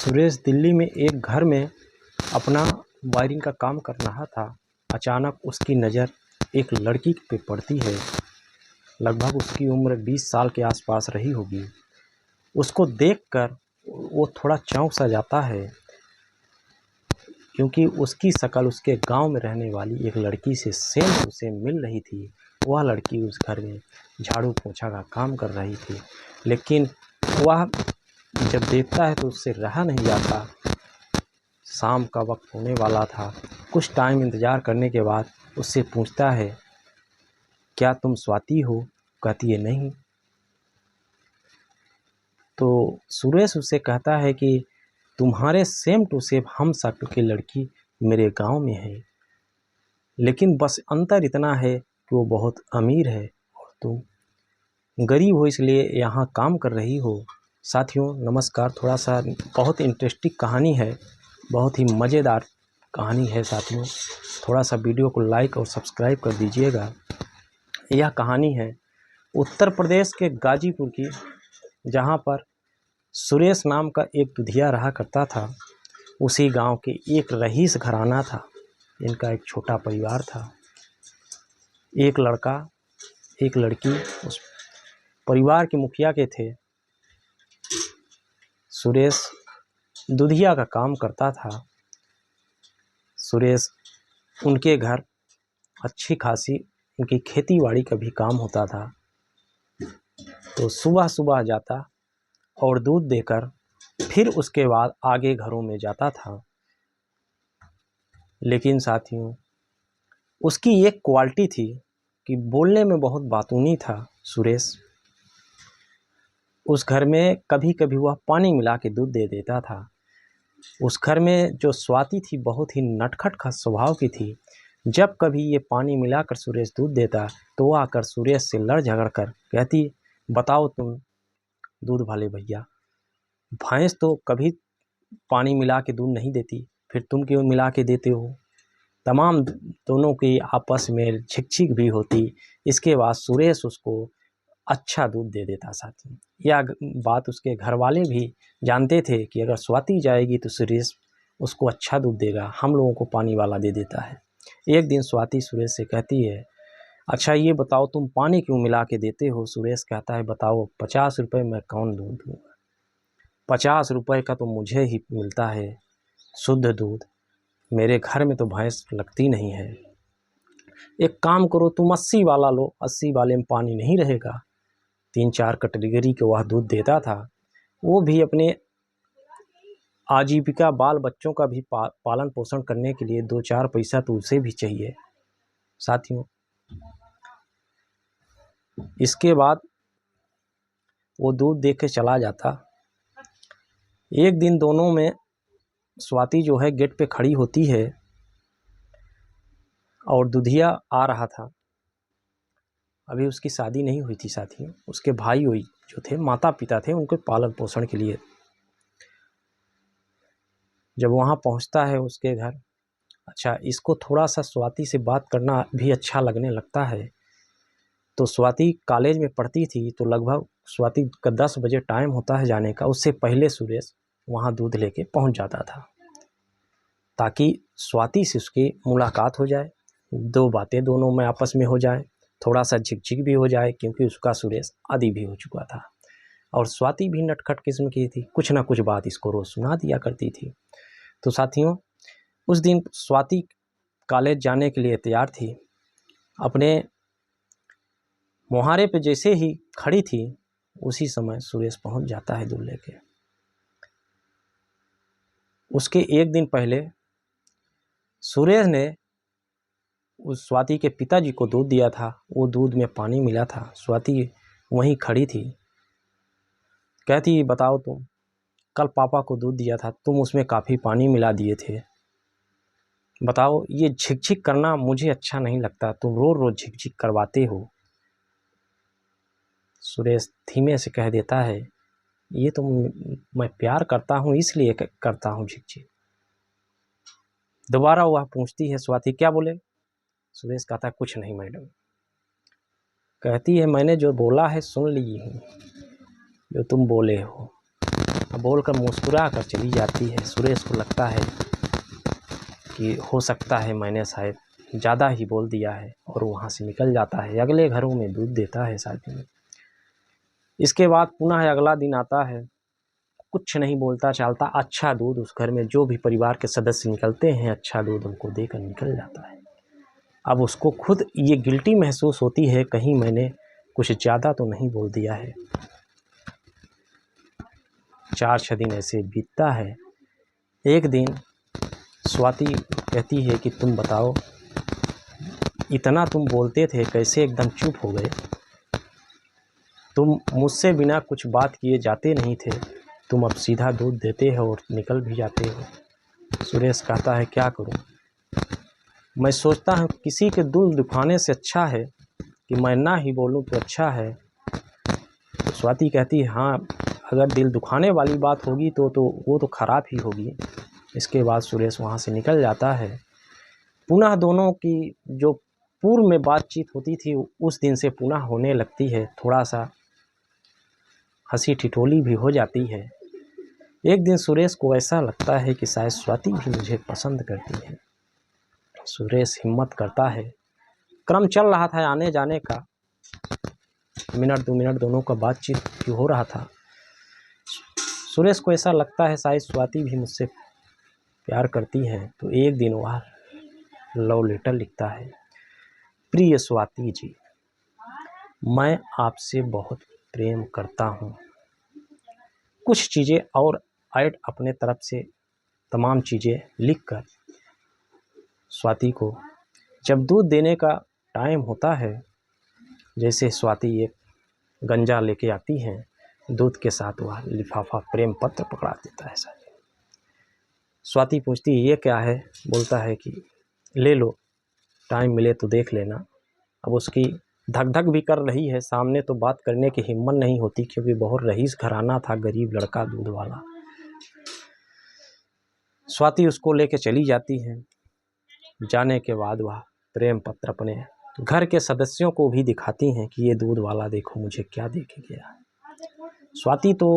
सुरेश दिल्ली में एक घर में अपना वायरिंग का काम कर रहा था। अचानक उसकी नज़र एक लड़की पे पड़ती है। लगभग उसकी उम्र 20 साल के आसपास रही होगी। उसको देखकर वो थोड़ा चौंक सा जाता है, क्योंकि उसकी शक्ल उसके गांव में रहने वाली एक लड़की से सेम टू सेम मिल रही थी। वह लड़की उस घर में झाड़ू पोछा का काम कर रही थी, लेकिन वह जब देखता है तो उससे रहा नहीं जाता। शाम का वक्त होने वाला था। कुछ टाइम इंतज़ार करने के बाद उससे पूछता है, क्या तुम स्वाति हो? कहती है नहीं। तो सुरेश उसे कहता है कि तुम्हारे सेम टू सेम हम शक्ल की लड़की मेरे गांव में है, लेकिन बस अंतर इतना है कि वो बहुत अमीर है और तुम गरीब हो, इसलिए यहाँ काम कर रही हो। साथियों नमस्कार। थोड़ा सा बहुत इंटरेस्टिंग कहानी है, बहुत ही मज़ेदार कहानी है साथियों। थोड़ा सा वीडियो को लाइक और सब्सक्राइब कर दीजिएगा। यह कहानी है उत्तर प्रदेश के गाजीपुर की, जहाँ पर सुरेश नाम का एक दुधिया रहा करता था। उसी गांव के एक रईस घराना था। इनका एक छोटा परिवार था, एक लड़का एक लड़की। उस परिवार के मुखिया के थे। सुरेश दुधिया का काम करता था। सुरेश उनके घर अच्छी खासी उनकी खेती बाड़ी का भी काम होता था। तो सुबह सुबह जाता और दूध देकर फिर उसके बाद आगे घरों में जाता था। लेकिन साथियों उसकी एक क्वालिटी थी कि बोलने में बहुत बातूनी था। सुरेश उस घर में कभी कभी वह पानी मिला के दूध दे देता था। उस घर में जो स्वाति थी बहुत ही नटखट का स्वभाव की थी। जब कभी ये पानी मिलाकर सुरेश दूध देता तो वो आकर सुरेश से लड़ झगड़ कर कहती, बताओ तुम दूध वाले भैया, भैंस तो कभी पानी मिला के दूध नहीं देती, फिर तुम क्यों मिला के देते हो। तमाम दोनों की आपस में झिकझिक भी होती। इसके बाद सुरेश उसको अच्छा दूध दे देता। साथी यह बात उसके घर वाले भी जानते थे कि अगर स्वाति जाएगी तो सुरेश उसको अच्छा दूध देगा, हम लोगों को पानी वाला दे देता है। एक दिन स्वाति सुरेश से कहती है, अच्छा ये बताओ तुम पानी क्यों मिला के देते हो। सुरेश कहता है, बताओ 50 रुपये मैं कौन दूध दूँगा, 50 रुपये का तो मुझे ही मिलता है शुद्ध दूध, मेरे घर में तो भैंस लगती नहीं है। एक काम करो तुम 80 वाला लो, 80 वाले में पानी नहीं रहेगा। 3-4 कैटेगरी के वह दूध देता था। वो भी अपने आजीविका बाल बच्चों का भी पालन पोषण करने के लिए 2-4 पैसा तो उसे भी चाहिए। साथियों इसके बाद वो दूध दे के चला जाता। एक दिन दोनों में स्वाति जो है गेट पे खड़ी होती है और दुधिया आ रहा था। अभी उसकी शादी नहीं हुई थी साथियों। उसके भाई हुई जो थे, माता पिता थे उनके पालन पोषण के लिए। जब वहाँ पहुँचता है उसके घर, अच्छा इसको थोड़ा सा स्वाति से बात करना भी अच्छा लगने लगता है। तो स्वाति कॉलेज में पढ़ती थी, तो लगभग स्वाति का 10 बजे टाइम होता है जाने का। उससे पहले सुरेश वहाँ दूध लेके पहुँच जाता था, ताकि स्वाति से उसकी मुलाकात हो जाए, दो बातें दोनों में आपस में हो जाए, थोड़ा सा झिकझिक भी हो जाए, क्योंकि उसका सुरेश आदी भी हो चुका था और स्वाति भी नटखट किस्म की थी। कुछ ना कुछ बात इसको रोज़ सुना दिया करती थी। तो साथियों उस दिन स्वाति कॉलेज जाने के लिए तैयार थी। अपने मुहारे पे जैसे ही खड़ी थी, उसी समय सुरेश पहुंच जाता है दूध लेके। उसके एक दिन पहले सुरेश ने उस स्वाति के पिताजी को दूध दिया था। वो दूध में पानी मिला था। स्वाति वहीं खड़ी थी। कहती, बताओ तुम कल पापा को दूध दिया था, तुम उसमें काफ़ी पानी मिला दिए थे। बताओ ये झिकझिक करना मुझे अच्छा नहीं लगता, तुम रोज़ रोज़ झिकझिक करवाते हो। सुरेश धीमे से कह देता है, ये तो मैं प्यार करता हूँ इसलिए करता हूँ झिकझिक। दोबारा वह पूछती है, स्वाति क्या बोले। सुरेश कहता है, कुछ नहीं मैडम। कहती है, मैंने जो बोला है सुन ली हूँ, जो तुम बोले हो। बोलकर मुस्कुरा कर चली जाती है। सुरेश को लगता है कि हो सकता है मैंने शायद ज़्यादा ही बोल दिया है, और वहाँ से निकल जाता है। अगले घरों में दूध देता है शादी में। इसके बाद पुनः अगला दिन आता है, कुछ नहीं बोलता चालता, अच्छा दूध उस घर में जो भी परिवार के सदस्य निकलते हैं, अच्छा दूध उनको देकर निकल जाता है। अब उसको खुद ये गिल्टी महसूस होती है, कहीं मैंने कुछ ज़्यादा तो नहीं बोल दिया है। 4-6 दिन ऐसे बीतता है। एक दिन स्वाति कहती है कि तुम बताओ, इतना तुम बोलते थे, कैसे एकदम चुप हो गए? तुम मुझसे बिना कुछ बात किए जाते नहीं थे, तुम अब सीधा दूध देते हो और निकल भी जाते हो। सुरेश कहता है क्या करूं? मैं सोचता हूं किसी के दिल दुखाने से अच्छा है कि मैं ना ही बोलूं तो अच्छा है। तो स्वाति कहती है हाँ, अगर दिल दुखाने वाली बात होगी तो वो तो ख़राब ही होगी। इसके बाद सुरेश वहाँ से निकल जाता है। पुनः दोनों की जो पूर्व में बातचीत होती थी उस दिन से पुनः होने लगती है। थोड़ा सा हंसी ठिठोली भी हो जाती है। एक दिन सुरेश को ऐसा लगता है कि शायद स्वाति भी मुझे पसंद करती है। सुरेश हिम्मत करता है। क्रम चल रहा था आने जाने का, मिनट 2 मिनट दोनों का बातचीत हो रहा था। सुरेश को ऐसा लगता है शायद स्वाति भी मुझसे प्यार करती है। तो एक दिन वह लव लेटर लिखता है। प्रिय स्वाति जी, मैं आपसे बहुत प्रेम करता हूँ। कुछ चीज़ें और ऐड अपने तरफ से तमाम चीज़ें लिखकर स्वाति को जब दूध देने का टाइम होता है, जैसे स्वाति एक गंजा लेके आती है, दूध के साथ वह लिफाफा प्रेम पत्र पकड़ा देता है। स्वाति पूछती है ये क्या है? बोलता है कि ले लो, टाइम मिले तो देख लेना। अब उसकी धक धक भी कर रही है, सामने तो बात करने की हिम्मत नहीं होती क्योंकि बहुत रईस घराना था, गरीब लड़का दूध वाला। स्वाति उसको लेके चली जाती है। जाने के बाद वह प्रेम पत्र अपने घर के सदस्यों को भी दिखाती हैं कि ये दूध वाला देखो मुझे क्या दे के गया। स्वाति तो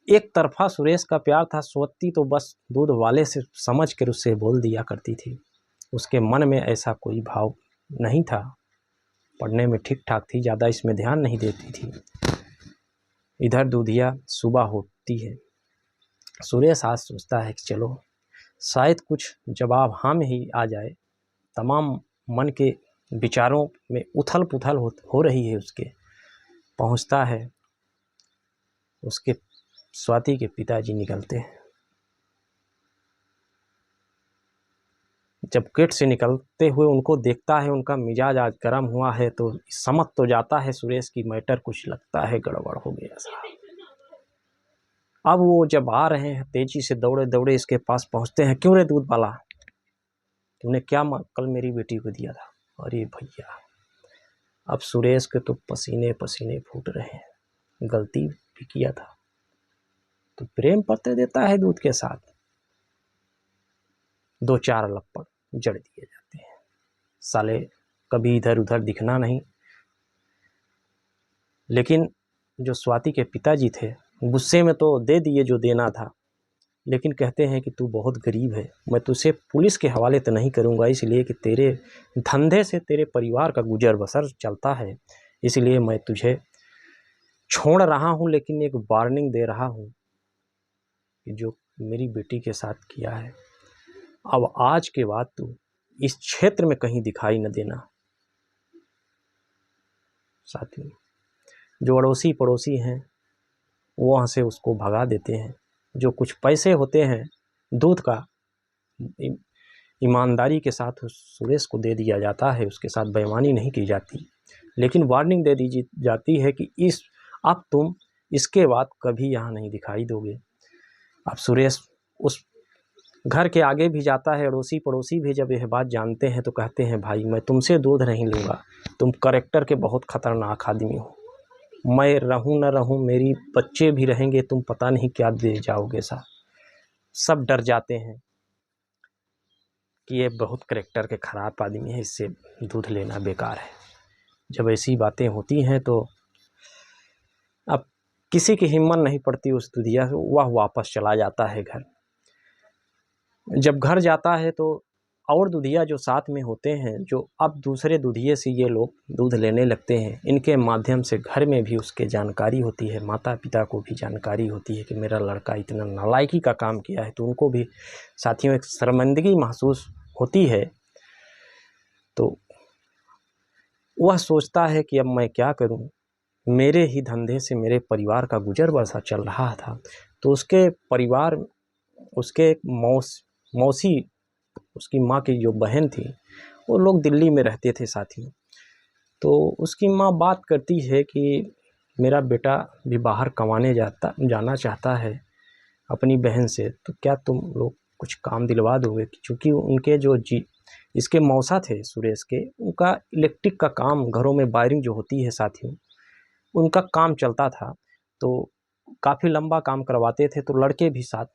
एक तरफा सुरेश का प्यार था, स्वाति तो बस दूध वाले से समझ कर उससे बोल दिया करती थी। उसके मन में ऐसा कोई भाव नहीं था। पढ़ने में ठीक ठाक थी, ज़्यादा इसमें ध्यान नहीं देती थी। इधर दूधिया सुबह होती है। सुरेश आज सोचता है कि चलो शायद कुछ जवाब हाँ में ही आ जाए। तमाम मन के विचारों में उथल पुथल हो रही है उसके। पहुंचता है, उसके स्वाति के पिताजी निकलते हैं। जब गेट से निकलते हुए उनको देखता है, उनका मिजाज आज गर्म हुआ है, तो समझ तो जाता है सुरेश की मैटर कुछ लगता है गड़बड़ हो गया सा। अब वो जब आ रहे हैं तेजी से दौड़े दौड़े इसके पास पहुंचते हैं। क्यों रे दूध वाला, तूने क्या कल मेरी बेटी को दिया था? अरे भैया, अब सुरेश के तो पसीने पसीने फूट रहे हैं, गलती भी किया था। तो प्रेम पत्र देता है दूध के साथ। 2-4 लपड़ जड़ दिए जाते हैं। साले कभी इधर उधर दिखना नहीं। लेकिन जो स्वाति के पिताजी थे गुस्से में तो दे दिए जो देना था, लेकिन कहते हैं कि तू बहुत गरीब है, मैं तुझे पुलिस के हवाले तो नहीं करूँगा, इसलिए कि तेरे धंधे से तेरे परिवार का गुजर बसर चलता है, इसलिए मैं तुझे छोड़ रहा हूँ। लेकिन एक वार्निंग दे रहा हूँ कि जो मेरी बेटी के साथ किया है, अब आज के बाद तू इस क्षेत्र में कहीं दिखाई न देना। साथी जो अड़ोसी पड़ोसी हैं वो वहाँ से उसको भगा देते हैं। जो कुछ पैसे होते हैं दूध का ईमानदारी के साथ उस सुरेश को दे दिया जाता है, उसके साथ बेईमानी नहीं की जाती। लेकिन वार्निंग दे दी जाती है कि अब तुम इसके बाद कभी यहाँ नहीं दिखाई दोगे। अब सुरेश उस घर के आगे भी जाता है। अड़ोसी पड़ोसी भी जब यह बात जानते हैं तो कहते हैं भाई मैं तुमसे दूध नहीं लूँगा, तुम कैरेक्टर के बहुत ख़तरनाक आदमी हो। मैं रहूं न रहूं, मेरी बच्चे भी रहेंगे, तुम पता नहीं क्या दे जाओगे। सब डर जाते हैं कि ये बहुत कैरेक्टर के ख़राब आदमी है, इससे दूध लेना बेकार है। जब ऐसी बातें होती हैं तो अब किसी की हिम्मत नहीं पड़ती उस दुधिया से, वह वापस चला जाता है घर। जब घर जाता है तो और दुधिया जो साथ में होते हैं, जो अब दूसरे दुधिये से ये लोग दूध लेने लगते हैं, इनके माध्यम से घर में भी उसके जानकारी होती है, माता पिता को भी जानकारी होती है कि मेरा लड़का इतना नालायकी का काम किया है। तो उनको भी साथियों एक शर्मिंदगी महसूस होती है। तो वह सोचता है कि अब मैं क्या करूं, मेरे ही धंधे से मेरे परिवार का गुजर बसर चल रहा था। तो उसके परिवार, उसके मौसी, उसकी माँ की जो बहन थी, वो लोग दिल्ली में रहते थे साथियों। तो उसकी माँ बात करती है कि मेरा बेटा भी बाहर कमाने जाना चाहता है अपनी बहन से, तो क्या तुम लोग कुछ काम दिलवा दोगे? क्योंकि उनके जो इसके मौसा थे सुरेश के, उनका इलेक्ट्रिक का काम, घरों में वायरिंग जो होती है साथियों, उनका काम चलता था। तो काफ़ी लंबा काम करवाते थे। तो लड़के भी साथ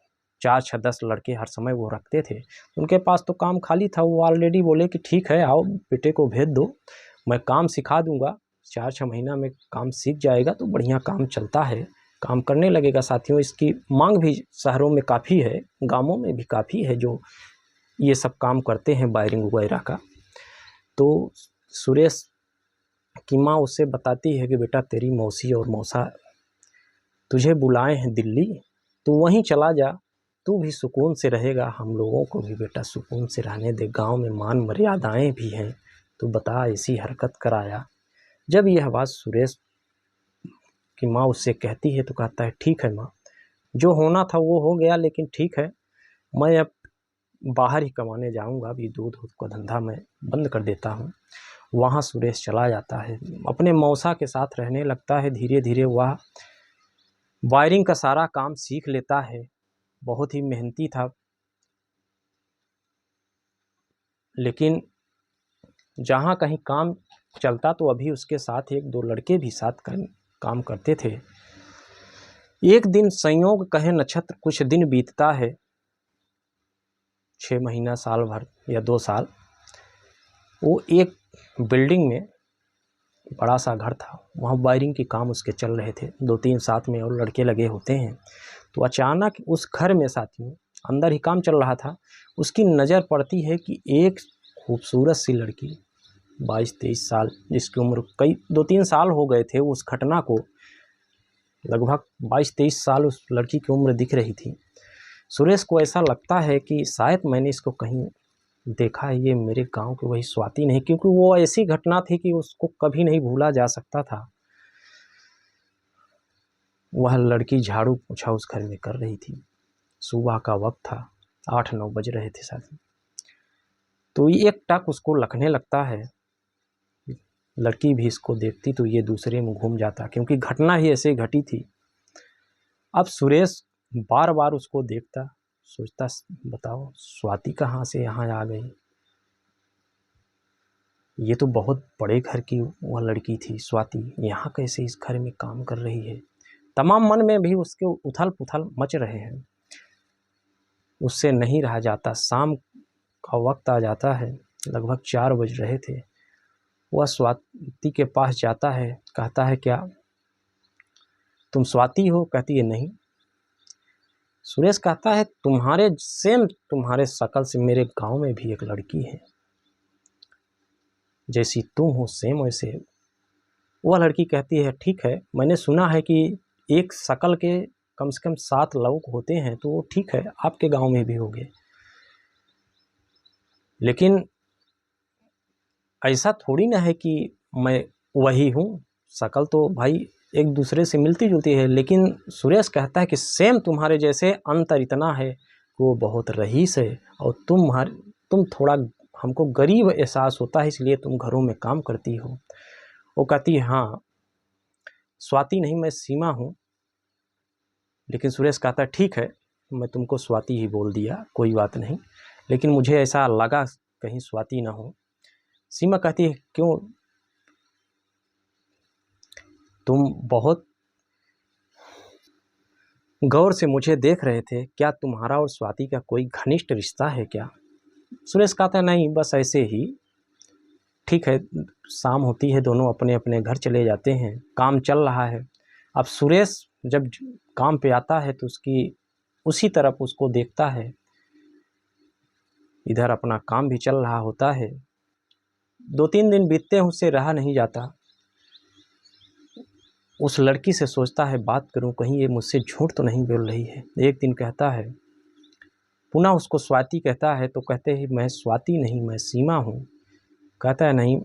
4, 6, 10 लड़के हर समय वो रखते थे। उनके पास तो काम खाली था। वो ऑलरेडी बोले कि ठीक है, आओ बेटे को भेज दो, मैं काम सिखा दूंगा, 4-6 महीना में काम सीख जाएगा तो बढ़िया काम चलता है, काम करने लगेगा। साथियों इसकी मांग भी शहरों में काफ़ी है, गाँवों में भी काफ़ी है जो ये सब काम करते हैं वायरिंग वगैरह का। तो सुरेश की माँ उससे बताती है कि बेटा तेरी मौसी और मौसा तुझे बुलाए हैं दिल्ली, तो वहीं चला जा, तू भी सुकून से रहेगा, हम लोगों को भी बेटा सुकून से रहने दे, गांव में मान मर्यादाएं भी हैं, तो बता ऐसी हरकत कराया। जब यह बात सुरेश की माँ उससे कहती है तो कहता है ठीक है माँ, जो होना था वो हो गया, लेकिन ठीक है, मैं अब बाहर ही कमाने जाऊंगा, अभी दूध का धंधा मैं बंद कर देता हूँ। वहाँ सुरेश चला जाता है, अपने मौसा के साथ रहने लगता है। धीरे धीरे वह वायरिंग का सारा काम सीख लेता है। बहुत ही मेहनती था, लेकिन जहाँ कहीं काम चलता तो अभी उसके साथ 1-2 लड़के भी साथ काम करते थे। एक दिन संयोग कहे नक्षत्र, कुछ दिन बीतता है, 6 महीना, साल भर या 2 साल। वो एक बिल्डिंग में बड़ा सा घर था, वहाँ वायरिंग के काम उसके चल रहे थे, 2-3 साथ में और लड़के लगे होते हैं। तो अचानक उस घर में साथियों अंदर ही काम चल रहा था, उसकी नज़र पड़ती है कि एक खूबसूरत सी लड़की 22-23 साल, जिसकी उम्र 2-3 साल हो गए थे उस घटना को, लगभग 22-23 साल उस लड़की की उम्र दिख रही थी। सुरेश को ऐसा लगता है कि शायद मैंने इसको कहीं देखा है, ये मेरे गांव की वही स्वाति नहीं, क्योंकि वो ऐसी घटना थी कि उसको कभी नहीं भूला जा सकता था। वह लड़की झाड़ू पोछा उस घर में कर रही थी, सुबह का वक्त था, 8-9 बज रहे थे साथी। तो ये एक टक उसको लगने लगता है, लड़की भी इसको देखती तो ये दूसरे में घूम जाता, क्योंकि घटना ही ऐसे घटी थी। अब सुरेश बार बार उसको देखता, सोचता बताओ स्वाति कहाँ से यहाँ आ गई, ये तो बहुत बड़े घर की वह लड़की थी स्वाति, यहाँ कैसे इस घर में काम कर रही है। तमाम मन में भी उसके उथल पुथल मच रहे हैं, उससे नहीं रहा जाता। शाम का वक्त आ जाता है, लगभग 4 बज रहे थे। वह स्वाति के पास जाता है, कहता है क्या तुम स्वाति हो? कहती है नहीं। सुरेश कहता है तुम्हारे शक्ल से मेरे गांव में भी एक लड़की है, जैसी तुम हो सेम वैसे। वह लड़की कहती है ठीक है, मैंने सुना है कि एक शक्ल के कम से कम 7 लोग होते हैं, तो वो ठीक है, आपके गांव में भी होंगे, लेकिन ऐसा थोड़ी ना है कि मैं वही हूँ। शक्ल तो भाई एक दूसरे से मिलती जुलती है, लेकिन सुरेश कहता है कि सेम तुम्हारे जैसे, अंतर इतना है कि वो बहुत रईस है और तुम थोड़ा हमको गरीब एहसास होता है, इसलिए तुम घरों में काम करती हो। वो कहती है हाँ स्वाति नहीं, मैं सीमा हूँ। लेकिन सुरेश कहता है ठीक है, मैं तुमको स्वाति ही बोल दिया, कोई बात नहीं, लेकिन मुझे ऐसा लगा कहीं स्वाति ना हो। सीमा कहती है क्यों, तुम बहुत गौर से मुझे देख रहे थे, क्या तुम्हारा और स्वाति का कोई घनिष्ठ रिश्ता है क्या? सुरेश कहता है नहीं, बस ऐसे ही। ठीक है, शाम होती है, दोनों अपने अपने घर चले जाते हैं, काम चल रहा है। अब सुरेश जब काम पे आता है तो उसकी उसी तरफ उसको देखता है। इधर अपना काम भी चल रहा होता है। 2-3 दिन बीतते हैं, उससे रहा नहीं जाता। उस लड़की से सोचता है बात करूं, कहीं ये मुझसे झूठ तो नहीं बोल रही है। एक दिन कहता है, पुनः उसको स्वाति कहता है, तो कहते हैं मैं स्वाति नहीं, मैं सीमा हूँ। कहता है नहीं,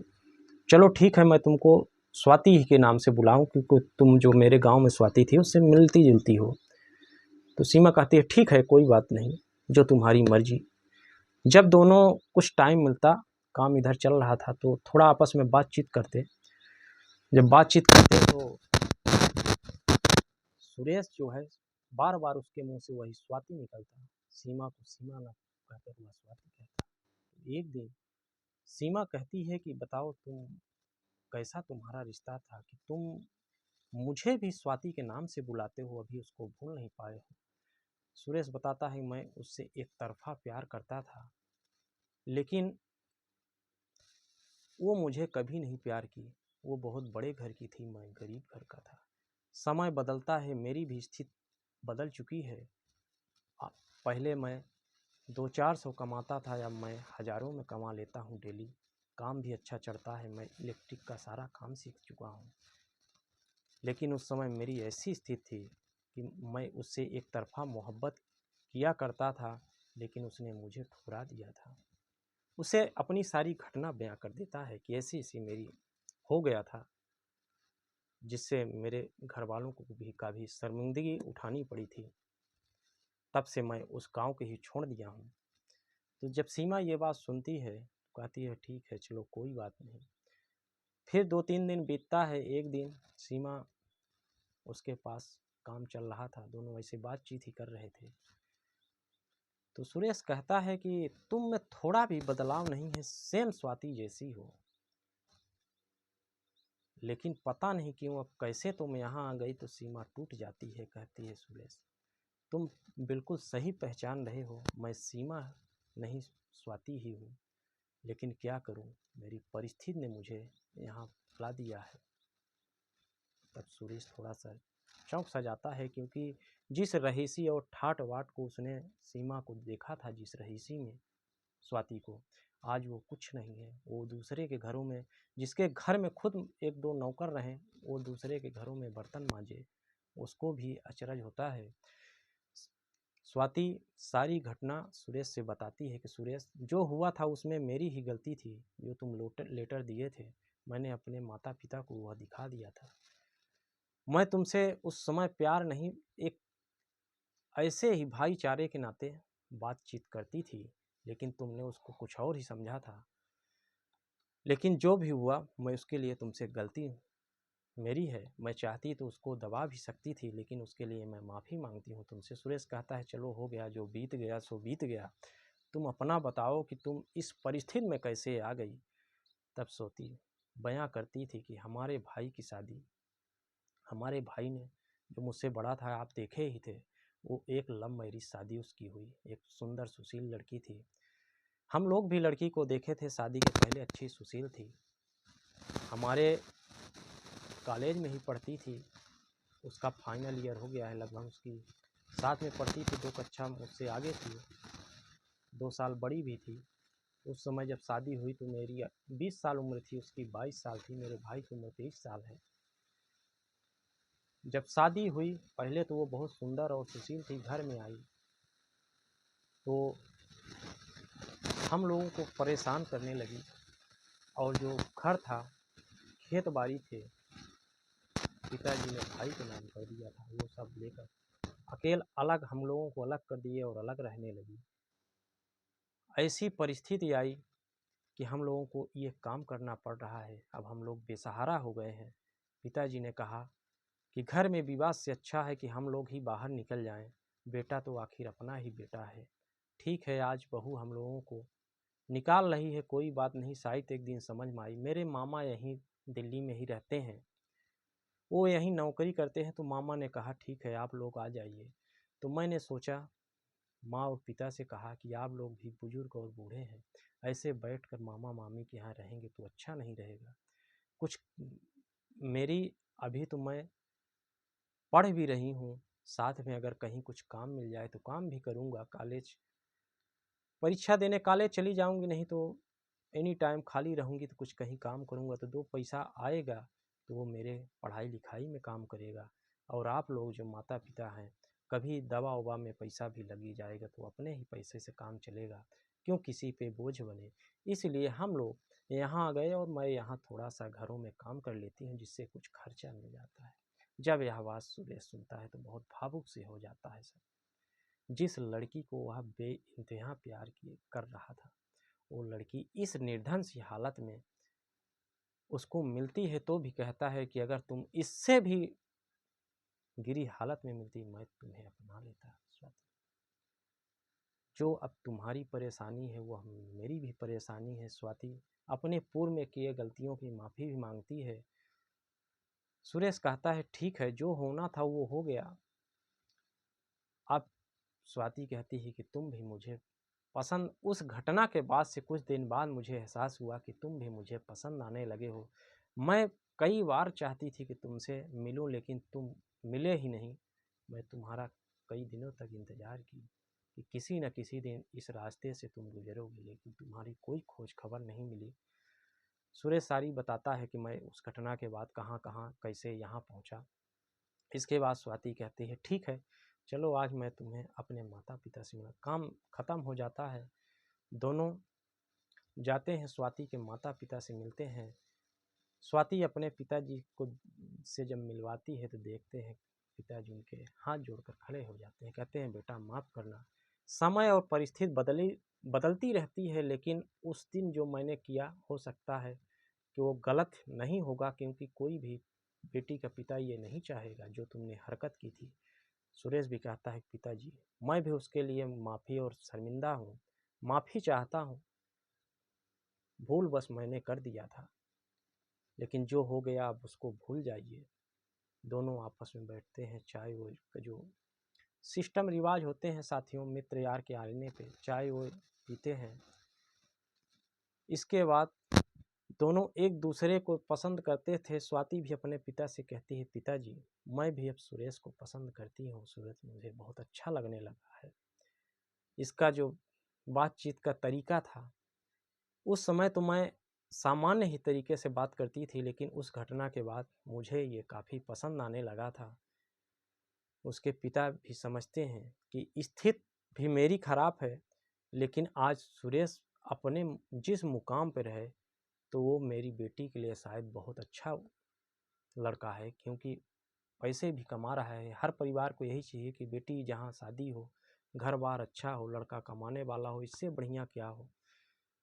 चलो ठीक है, मैं तुमको स्वाति ही के नाम से बुलाऊं, क्योंकि तुम जो मेरे गांव में स्वाति थी उससे मिलती जुलती हो। तो सीमा कहती है ठीक है, कोई बात नहीं, जो तुम्हारी मर्जी। जब दोनों कुछ टाइम मिलता, काम इधर चल रहा था, तो थोड़ा आपस में बातचीत करते। जब बातचीत करते तो सुरेश जो है बार बार उसके मुंह से वही स्वाति निकलता। सीमा को सीमा न कहकर वह स्वाति कहता। एक दिन सीमा कहती है कि बताओ तुम, कैसा तुम्हारा रिश्ता था कि तुम मुझे भी स्वाति के नाम से बुलाते हो, अभी उसको भूल नहीं पाए हो। सुरेश बताता है मैं उससे एक तरफा प्यार करता था, लेकिन वो मुझे कभी नहीं प्यार की। वो बहुत बड़े घर की थी, मैं गरीब घर का था। समय बदलता है, मेरी भी स्थिति बदल चुकी है। पहले मैं 200-400 कमाता था, अब मैं हज़ारों में कमा लेता हूँ डेली। काम भी अच्छा चलता है, मैं इलेक्ट्रिक का सारा काम सीख चुका हूँ। लेकिन उस समय मेरी ऐसी स्थिति थी कि मैं उससे एक तरफा मोहब्बत किया करता था, लेकिन उसने मुझे ठुकरा दिया था। उसे अपनी सारी घटना बयां कर देता है कि ऐसी ऐसी मेरी हो गया था, जिससे मेरे घर वालों को भी काफ़ी शर्मिंदगी उठानी पड़ी थी। तब से मैं उस गांव के ही छोड़ दिया हूँ। तो जब सीमा ये बात सुनती है तो कहती है ठीक है, चलो कोई बात नहीं। फिर 2-3 दिन बीतता है। एक दिन सीमा उसके पास काम चल रहा था, दोनों ऐसे बातचीत ही कर रहे थे। तो सुरेश कहता है कि तुम में थोड़ा भी बदलाव नहीं है, सेम स्वाति जैसी हो। लेकिन पता नहीं क्यों अब कैसे तुम यहाँ आ गई तो सीमा टूट जाती है। कहती है सुरेश, तुम बिल्कुल सही पहचान रहे हो, मैं सीमा नहीं स्वाति ही हूँ, लेकिन क्या करूँ, मेरी परिस्थिति ने मुझे यहाँ ला दिया है। तब सुरेश थोड़ा सा चौंक सा जाता है, क्योंकि जिस रहीसी और ठाट वाट को उसने सीमा को देखा था, जिस रहीसी में स्वाति को, आज वो कुछ नहीं है। वो दूसरे के घरों में, जिसके घर में खुद 1-2 नौकर रहे, वो दूसरे के घरों में बर्तन मांजे, उसको भी अचरज होता है। स्वाति सारी घटना सुरेश से बताती है कि सुरेश, जो हुआ था उसमें मेरी ही गलती थी। जो तुम लेटर दिए थे, मैंने अपने माता पिता को वह दिखा दिया था। मैं तुमसे उस समय प्यार नहीं, एक ऐसे ही भाईचारे के नाते बातचीत करती थी, लेकिन तुमने उसको कुछ और ही समझा था। लेकिन जो भी हुआ, मैं उसके लिए तुमसे गलती मेरी है। मैं चाहती तो उसको दबा भी सकती थी, लेकिन उसके लिए मैं माफ़ी मांगती हूँ तुमसे। सुरेश कहता है चलो हो गया, जो बीत गया सो बीत गया। तुम अपना बताओ कि तुम इस परिस्थिति में कैसे आ गई। तब सोती बयां करती थी कि हमारे भाई की शादी, हमारे भाई ने, जो मुझसे बड़ा था, आप देखे ही थे, वो एक लव मैरिज शादी उसकी हुई। एक सुंदर सुशील लड़की थी। हम लोग भी लड़की को देखे थे शादी के पहले, अच्छी सुशील थी, हमारे कॉलेज में ही पढ़ती थी। उसका फाइनल ईयर हो गया है लगभग। उसकी साथ में पढ़ती थी, 2 कक्षा मुझसे आगे थी, 2 साल बड़ी भी थी। उस समय जब शादी हुई तो मेरी 20 साल उम्र थी, उसकी 22 साल थी, मेरे भाई की उम्र 23 साल है। जब शादी हुई, पहले तो वो बहुत सुंदर और सुशील थी। घर में आई तो हम लोगों को परेशान करने लगी, और जो घर था, खेत बाड़ी थे, पिताजी ने भाई के नाम कर दिया था, वो सब लेकर अलग हम लोगों को अलग कर दिए और अलग रहने लगी। ऐसी परिस्थिति आई कि हम लोगों को ये काम करना पड़ रहा है। अब हम लोग बेसहारा हो गए हैं। पिताजी ने कहा कि घर में विवाद से अच्छा है कि हम लोग ही बाहर निकल जाएं। बेटा तो आखिर अपना ही बेटा है। ठीक है, आज बहू हम लोगों को निकाल रही है, कोई बात नहीं, शायद एक दिन समझ में आई। मेरे मामा यहीं दिल्ली में ही रहते हैं, वो यहीं नौकरी करते हैं। तो मामा ने कहा ठीक है, आप लोग आ जाइए। तो मैंने सोचा, माँ और पिता से कहा कि आप लोग भी बुजुर्ग और बूढ़े हैं, ऐसे बैठकर मामा मामी के यहाँ रहेंगे तो अच्छा नहीं रहेगा। कुछ मेरी, अभी तो मैं पढ़ भी रही हूँ, साथ में अगर कहीं कुछ काम मिल जाए तो काम भी करूँगा। कॉलेज परीक्षा देने कॉलेज चली जाऊँगी, नहीं तो एनी टाइम खाली रहूँगी तो कुछ कहीं काम करूँगा तो 2 पैसा आएगा तो वो मेरे पढ़ाई लिखाई में काम करेगा। और आप लोग जो माता पिता हैं, कभी दवा ववा में पैसा भी लगी जाएगा तो अपने ही पैसे से काम चलेगा, क्यों किसी पे बोझ बने। इसलिए हम लोग यहाँ आ गए और मैं यहाँ थोड़ा सा घरों में काम कर लेती हूँ, जिससे कुछ खर्चा मिल जाता है। जब यह आवाज़ सुरेश सुनता है तो बहुत भावुक से हो जाता है सर। जिस लड़की को वह बेइंतहा प्यार किए कर रहा था, वो लड़की इस निर्धन सी हालत में उसको मिलती है तो भी कहता है कि अगर तुम इससे भी गिरी हालत में मिलती मैं तुम्हें अपना लेता। स्वाति, जो अब तुम्हारी परेशानी है वो मेरी भी परेशानी है। स्वाति अपने पूर्व में किए गलतियों की माफ़ी भी मांगती है। सुरेश कहता है ठीक है, जो होना था वो हो गया। अब स्वाति कहती है कि तुम भी मुझे पसंद, उस घटना के बाद से कुछ दिन बाद मुझे एहसास हुआ कि तुम भी मुझे पसंद आने लगे हो। मैं कई बार चाहती थी कि तुमसे मिलूं, लेकिन तुम मिले ही नहीं। मैं तुम्हारा कई दिनों तक इंतज़ार की कि किसी न किसी दिन इस रास्ते से तुम गुजरोगे, लेकिन तुम्हारी कोई खोज खबर नहीं मिली। सुरेश सारी बताता है कि मैं उस घटना के बाद कहाँ कहाँ कैसे यहाँ पहुँचा। इसके बाद स्वाति कहती है ठीक है, चलो आज मैं तुम्हें अपने माता पिता से मिला। काम ख़त्म हो जाता है, दोनों जाते हैं, स्वाति के माता पिता से मिलते हैं। स्वाति अपने पिताजी को से जब मिलवाती है तो देखते हैं पिताजी उनके हाथ जोड़कर खड़े हो जाते हैं। कहते हैं बेटा माफ़ करना, समय और परिस्थिति बदलती रहती है, लेकिन उस दिन जो मैंने किया हो सकता है कि वो गलत नहीं होगा, क्योंकि कोई भी बेटी का पिता ये नहीं चाहेगा जो तुमने हरकत की थी। सुरेश भी कहता है पिताजी मैं भी उसके लिए माफ़ी और शर्मिंदा हूँ, माफ़ी चाहता हूँ, भूल बस मैंने कर दिया था, लेकिन जो हो गया अब उसको भूल जाइए। दोनों आपस में बैठते हैं, चाय वो का जो सिस्टम रिवाज होते हैं साथियों, मित्र यार के आने पे चाय वो पीते हैं। इसके बाद दोनों एक दूसरे को पसंद करते थे। स्वाति भी अपने पिता से कहती है पिताजी मैं भी अब सुरेश को पसंद करती हूँ, सुरेश मुझे बहुत अच्छा लगने लगा है। इसका जो बातचीत का तरीका था, उस समय तो मैं सामान्य ही तरीके से बात करती थी, लेकिन उस घटना के बाद मुझे ये काफ़ी पसंद आने लगा था। उसके पिता भी समझते हैं कि स्थिति भी मेरी ख़राब है, लेकिन आज सुरेश अपने जिस मुकाम पर है तो वो मेरी बेटी के लिए शायद बहुत अच्छा लड़का है, क्योंकि पैसे भी कमा रहा है। हर परिवार को यही चाहिए कि बेटी जहाँ शादी हो, घर बार अच्छा हो, लड़का कमाने वाला हो, इससे बढ़िया क्या हो।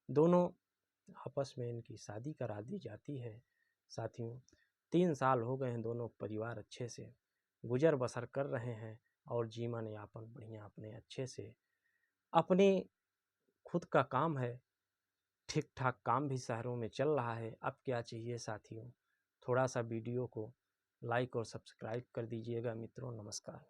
दोनों आपस में इनकी शादी करा दी जाती है। साथियों 3 साल हो गए हैं, दोनों परिवार अच्छे से गुजर बसर कर रहे हैं और जीवन यापन बढ़िया अपने अच्छे से, अपनी खुद का काम है, ठीक ठाक काम भी शहरों में चल रहा है। अब क्या चाहिए साथियों, थोड़ा सा वीडियो को लाइक और सब्सक्राइब कर दीजिएगा मित्रों। नमस्कार।